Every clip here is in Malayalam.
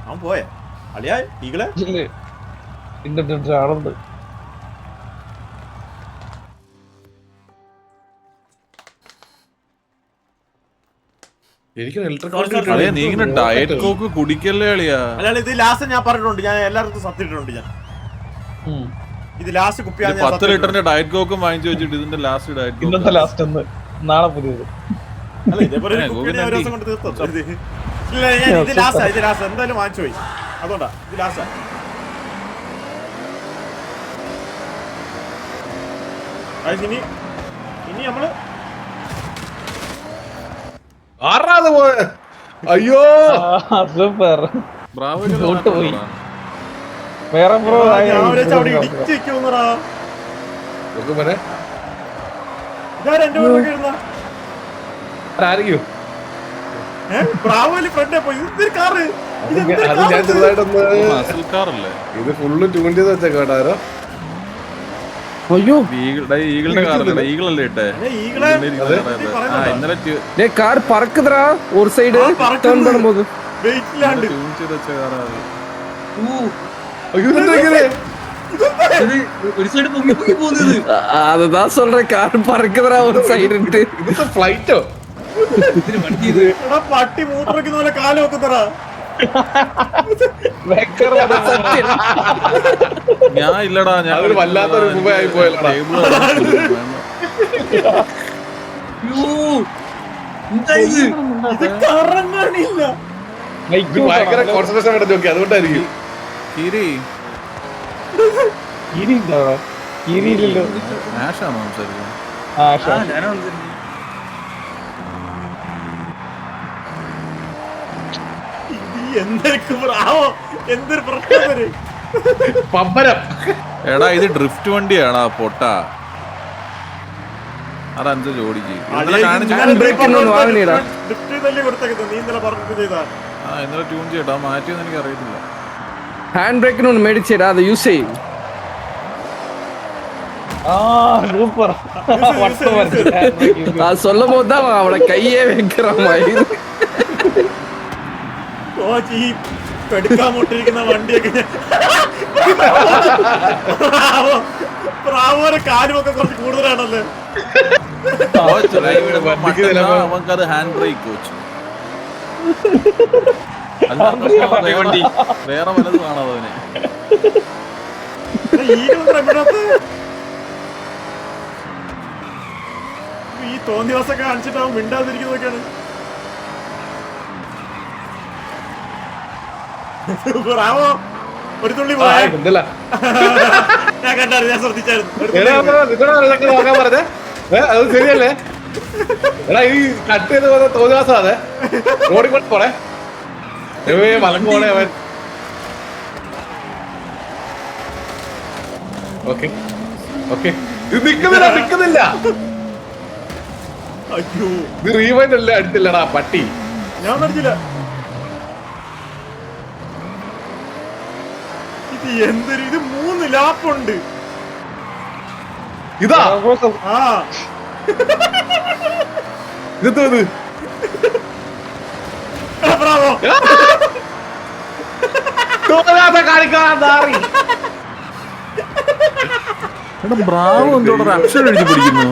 അവൻ പോയെ അളിയാ ഈകളെ ആളുണ്ട്. നീങ്ങനെ ഡയറ്റ് കോക്ക് കുടിക്കല്ലേ അളിയാ. അല്ല ഇത് ലാസ്റ്റ് ഞാൻ പറഞ്ഞിട്ടുണ്ട്, ഞാൻ എല്ലാവർക്കും സത്യമിട്ടുണ്ട്. ഞാൻ ഇത് ലാസ്റ്റ് കുപ്പിയാണ്. 10 ലിറ്ററിന്റെ ഡയറ്റ് കോക്കും വാങ്ങിച്ചു വെച്ചിട്ട് ഇതിന്റെ ലാസ്റ്റ് ഡയറ്റ് ഇന്നത്തെ ലാസ്റ്റ് ഒന്ന് നാളെ പുതിയത്. അല്ല ഇതേപോലെ ഒരു കുപ്പിനെ ഒരു ദിവസം കൊണ്ട് തീർത്തോ. ഇല്ല ഇത് ലാസ്റ്റ് എന്തായാലും വാങ്ങിച്ചു പോയി, അതുകൊണ്ടാ ഇത് ലാസ്റ്റാ. ഇനി നമ്മള് ആറാതെ പോയ. അയ്യോ സൂപ്പർ. പോയി വേറെ ബ്രോ ആരെങ്കിലും ഇത് ഞാൻ ചെറുതായിട്ടൊന്ന് കാറല്ലേ ഇത് ഫുള്ള് ട്യൂൺ ചെയ്ത് വെച്ച കേട്ടാരോ. അയ്യോ ഈഗിളിന്റെ കാറല്ലേ, ഈഗിളല്ലേ ഇട്ടേ. ഇന്നലെ കാർ പറക്കുതറാ ഒരു സൈഡ് ടേൺ பண்ணும்போது ട്യൂൺ ചെയ്ത് വെച്ച കാറാ. அதுதான் சொல்றேன், கார் பறக்குதுடா ஒரு சைடுன்ட்டு. ഇത് ഫ്ലൈറ്റോ പട്ടി മൂത്രയ്ക്കുന്ന പോലെ കാല് വെക്കുന്നറാ. ഞാൻ ഇല്ലടാ, ഞാൻ അതൊരു വല്ലാത്തൊരു മുഖമായി പോയല്ലോടാ. ഇത് കറങ്ങാനില്ല. ഇത് ഭയങ്കര കോൺസെൻട്രേഷൻ വേണ്ട നോക്കി, അതുകൊണ്ടായിരിക്കും. കീരിയില്ലല്ലോ. ആഷാണോ സംസാരിക്കുന്നത്? എന്തൊരു പ്രശ്നം. പമ്പരം. എടാ ഇത് ഡ്രിഫ്റ്റ് വണ്ടിയാടാ പൊട്ട. അതഞ്ച് ജോഡിക്ക് ഇന്നലെ ട്യൂൺ ചെയ്യട്ടാ, മാറ്റിയെന്ന് എനിക്ക് അറിയത്തില്ല. ഹാൻഡ് ബ്രേക്കിന് ഒന്ന് മേടിച്ചേടാ, അത് യൂസ് ചെയ്യും. സൂപ്പർ. அது சொல்லும் போது தான் அவனை கையே வைக்கிற மாதிரி. എടുക്കാമോട്ടിരിക്കുന്ന വണ്ടിയൊക്കെ പ്രാവോരെ കാലുമൊക്കെ കുറച്ച് കൂടുതലാണല്ലേ. അവൻക്കത് ഹാൻഡ് ബ്രേക്ക് കോച്ച് വേറെ വലത് കാണാതെ അവനെ. ഈ തോന്നി ദിവസമൊക്കെ കാണിച്ചിട്ടാവും മിണ്ടാതിരിക്കുന്നതൊക്കെയാണ്. ബ്രാവോ ഒരു തുള്ളി പോയാ ഞാൻ കണ്ടായിരുന്നു, ഞാൻ ശ്രദ്ധിച്ചായിരുന്നു. അത് ശരിയല്ലേ? എടാ ഈ കട്ട് ചെയ്ത് പോകുന്ന തോന്നിവാസം അതെ റോഡിൽ കൂടെ പോണേ മലക്ക് പോണേ അവൻ. ഓക്കെ ഓക്കെ ഇത് നിക്കുന്നില്ല. അയ്യോ ഇത് റീവൈൻഡ് അല്ലേ അടിച്ചില്ലടാ പട്ടി. ഞാൻ അടിച്ചില്ല. ഇത് എന്തൊരു, ഇത് 3 ലാപ്പുണ്ട്. ഇതാ ആ ഇത് ബ്രാവോ കാണിക്കാറി. ബ്രാവോ എന്തോടെ അക്ഷരം എഴുതി പിടിക്കുന്നു.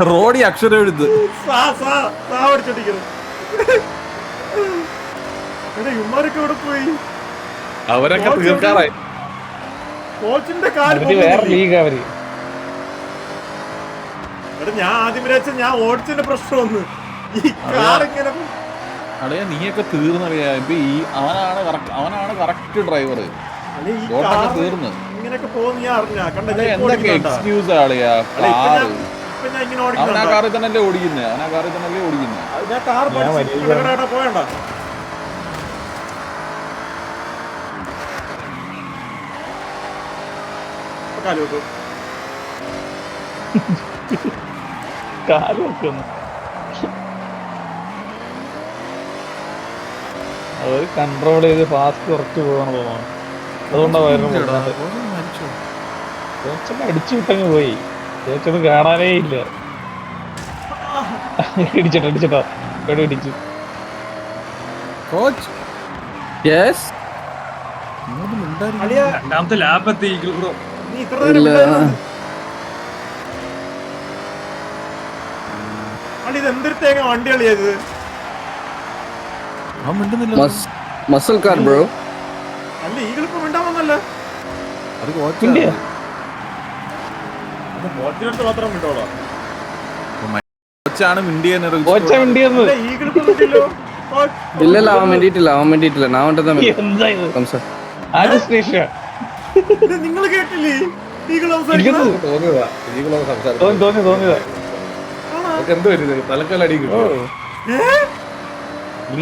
റോഡി അക്ഷരം എഴുത് ഇവന്മാരൊക്കെ ഇവിടെ പോയി. അവരൊക്കെ തീർക്കാറായി. കോച്ചിന്റെ കാല് വേറെ ലീഗ് അവര്. എടാ ഞാൻ ആദ്യം വിചാരിച്ച ഞാൻ ഓടിച്ചതിന്റെ പ്രശ്നം ഒന്ന് ഈ കാറിങ്ങനെ. അളിയാ നീയൊക്കെ തീർന്നറിയാ. ഇപ്പൊ അവനാണ് കറക്റ്റ് ഡ്രൈവർ. തീർന്ന് ഇങ്ങനെയൊക്കെ പോകുന്ന ഞാൻ അറിഞ്ഞ കണ്ട എന്തൊക്കെ എക്സ്ക്യൂസ് ആളിയാ. കാറ് ഞാൻ ഇങ്ങനെ അവൻ ആ കാറിൽ തന്നെയല്ലേ ഓടിക്കുന്നേ. ഞാൻ കാർ പോയണ്ട. കാലൊക്കെ അവർ കൺട്രോൾ ചെയ്ത് ഫാസ്റ്റ് കുറച്ച് പോകാൻ തോന്നുന്നു. അതുകൊണ്ടാണ് അടിച്ചു വിട്ടങ്ങ് പോയി. ചേച്ചത് കാണാനേ ഇല്ല. ഇടിച്ചിട്ടോ എവിടെ ഇടിച്ചു. കോച്ച് യെസ് അളിയാ, രണ്ടാമത്തെ ലാപ്പ് എത്തി ബ്രോ. നീ ഇത്ര നേരം ഇല്ല. ഉണ്ടായിരുന്നു. അളി ഇത് എന്തൊരു തേങ്ങ വണ്ടി കളിയത്? അവൻ മിണ്ടുന്നില്ല. Muscle car bro. അല്ല ഈകളിപ്പോ മിണ്ടാൻ വന്നല്ലോ. അത് കോച്ച് ഇന്ത്യ. അത് ബോട്ടിനടുത്ത് മാത്രം മിണ്ടോളാം. കോച്ചാണ് മിണ്ടിയെന്ന് കോച്ച വണ്ടിയെന്ന് അല്ല ഈകളിപ്പോ മിണ്ടില്ലോ. ഇല്ലല്ല അവൻ വേണ്ടിയിട്ടില്ല ഞാൻ ഉണ്ടെന്നാ എന്താ ഇത് സംസാ ആദ്യ സ്റ്റേഷൻ നിങ്ങൾ കേട്ടില്ലേ ഈകൾ സംസാരിക്കുന്നത്? തോന്നിയതാ ഈകളൊക്കെ സംസാരിക്കും തോന്നിയതാ എന്ത് വരുന്നത് തലക്കല്ലടി കിട്ടും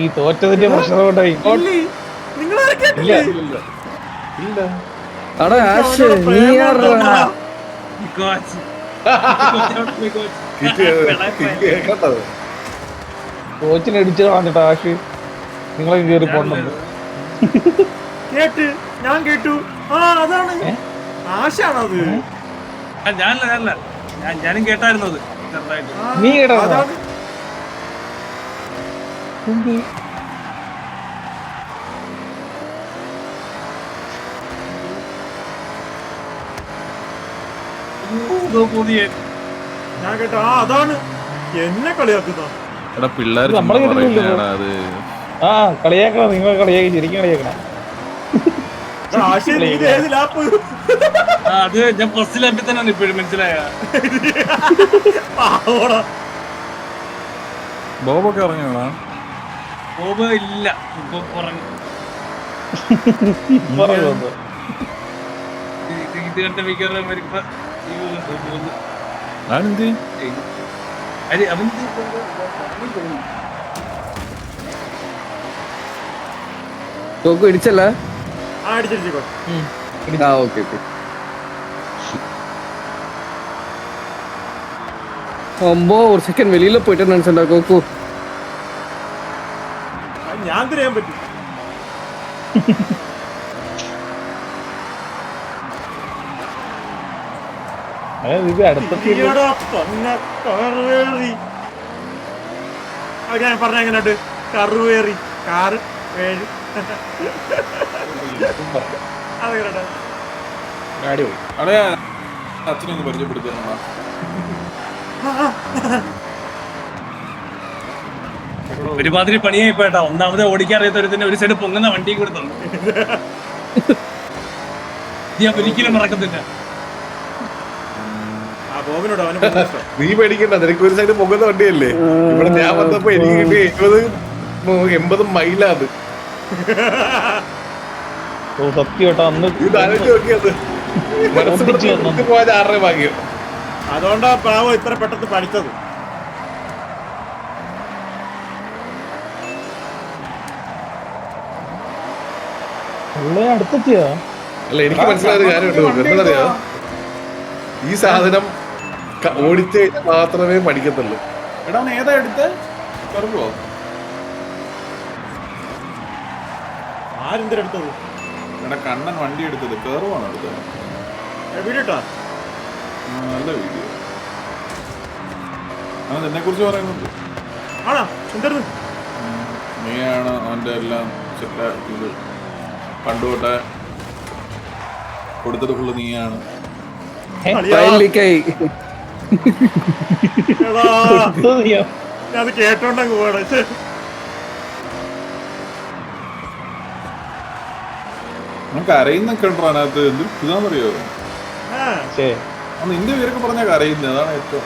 ഈ തോറ്റതിന്റെ പ്രശ്നം കൊണ്ടായി നിങ്ങൾ കേട്ടില്ലേ? ഇല്ല അടാ ആഷ് നീ ആരാ കോച്ച്. കേട്ടത് കോച്ചിനെ അടിച്ചു കാണിട്ടാ ആഷ് നിങ്ങളെ കയറി പോണ്ടെന്ന് കേട്ട് ഞാൻ കേട്ടു. ആ അതാണ് ആശാണത്. ഞാനല്ല ഞാനും കേട്ടായിരുന്നു അത് ചെറുതായിട്ട്. നീ കേട്ടോ അതാണ്. പുതിയ ഞാൻ കേട്ടോ. ആ അതാണ് എന്നെ കളിയാക്കുന്ന. എടാ പിള്ളേർ നമ്മളെ കേട്ടിട്ടില്ലല്ലോ. അത് ആ കളിയാക്കണം നിങ്ങൾ കളിയാക്കി ശരിക്കും കളിയാക്കണം ആശയം നീ ഇത് ഏത് ലാപ്പ്? അത് ഞാൻ ഫസ്റ്റ് ലാപ്പിൽ തന്നെയാണ് ഇപ്പോഴും മനസ്സിലായ. പാവോടാ. ബോബൊക്കെ ഇറങ്ങിയോടാ. ബോബ് ഇല്ല ഇപ്പൊ പറഞ്ഞു. പറയുന്നത് ഇത് കണ്ട മിക്കവാറും വരുമ്പോ ഞാനെന്ത് അവൻ തോക്ക് ഇടിച്ചല്ല ആ അടിച്ചിരിക്കോ. ആ ഓക്കെ അമ്പോ ഒരു സെക്കൻഡ് വെളിയിல പോയിട്ട് നിனைச்சேன்டா கோகு ഞാൻ തിരിയാൻ പറ്റും. ഇത് അടുത്തെത്തി ഈയെടാ പന്ന കറുവേറി. അത് ഞാൻ പറഞ്ഞ എങ്ങനെയുണ്ട്? കറുവേറി കാറ് വേഴ്. അതെങ്ങനെയുണ്ട്? അടിപൊളി അടയാ അച്ഛനൊന്ന് പരിചയപ്പെടുത്തണം. ഒരുമാതിരി പണിയായി പോയിട്ടാ. ഒന്നാമത് ഓടിക്കാൻ അറിയാത്ത ഒരു സൈഡ് പൊങ്ങുന്ന വണ്ടിയും കൂടെ തന്നു. ഞാൻ ഒരിക്കലും മറക്കത്തില്ല. ആ ബോബിനോട് അവന് ഭയങ്കര ഇഷ്ടം. നീ പേടിക്കണ്ട നിനക്ക് ഒരു സൈഡ് പോകുന്ന വണ്ടിയല്ലേ ഇവിടെ ഞാൻ വന്നപ്പോ എനിക്ക് കിട്ടിയ 70-80 മൈലാത് സത്യം കേട്ടോ അന്ന് ഇത് ആലോചിച്ച് നോക്കിയത് മനസ്സിൽ പോയത് 6 ഭാഗ്യം. അതുകൊണ്ടാ പ്രാവോ ഇത്ര പെട്ടെന്ന് പഠിച്ചത്. അടുത്തെത്തിയാ അല്ല എനിക്ക് മനസ്സിലായത് കാര്യമുണ്ട് എന്താ ഈ സാധനം ഓടിച്ചു കഴിഞ്ഞാൽ മാത്രമേ പഠിക്കത്തുള്ളൂ. എടാ അവൻ ഏതാ എടുത്ത് കറുപ്പോ? ആരെന്തിനെടുത്തത്? എടാ കണ്ണൻ വണ്ടി എടുത്തത് കയറുവാണ് എടുത്തത്. വീഡിയോട്ടാ നല്ല വീഡിയോ. അവൻ എന്നെ കുറിച്ച് പറയുന്നുണ്ട്. ആണോ എന്തായിരുന്നു? നീയാണ് അവൻ്റെ എല്ലാം സെറ്റാക്കിയത്. പണ്ടുതൊട്ടെ കൊടുത്തത് ഫുള്ള് നീയാണ്. ഫൈനലിക്കായി എടാ ഞാൻ അത് കേട്ടോണ്ടങ്ങ് പോവാണ്. നമുക്ക് അറിയുന്നൊക്കെ ഉണ്ടോ അതിനകത്ത്? എന്ത് ഇതാണെന്നറിയോ? അന്ന് നിന്റെ പേരൊക്കെ പറഞ്ഞാൽ അറിയുന്നത് അതാണ് ഏറ്റവും.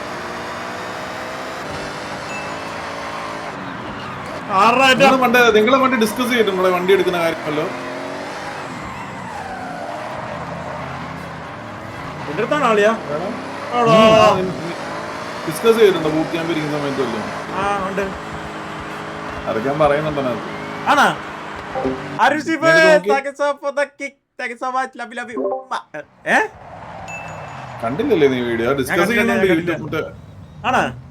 നിങ്ങളെ പണ്ട് ഡിസ്കസ് ചെയ്തിട്ടുണ്ടോ വണ്ടി എടുക്കുന്ന കാര്യമല്ലോ? എന്റെ അടുത്താണ് ആളിയാ. ഡിസ്കസ് ചെയ്തിട്ടുണ്ടോ ബൂട്ട് ക്യാമ്പ് ഇരിക്കുന്ന സമയത്തല്ലോ? ആ ഉണ്ട്. അതൊക്കെ ഞാൻ പറയുന്നുണ്ടോ അതിനകത്ത്? ആണോ? കണ്ടില്ലല്ലേ നീ വീഡിയോ? ഡിസ്കസ് ചെയ്യുന്നുണ്ട്. ആണോ?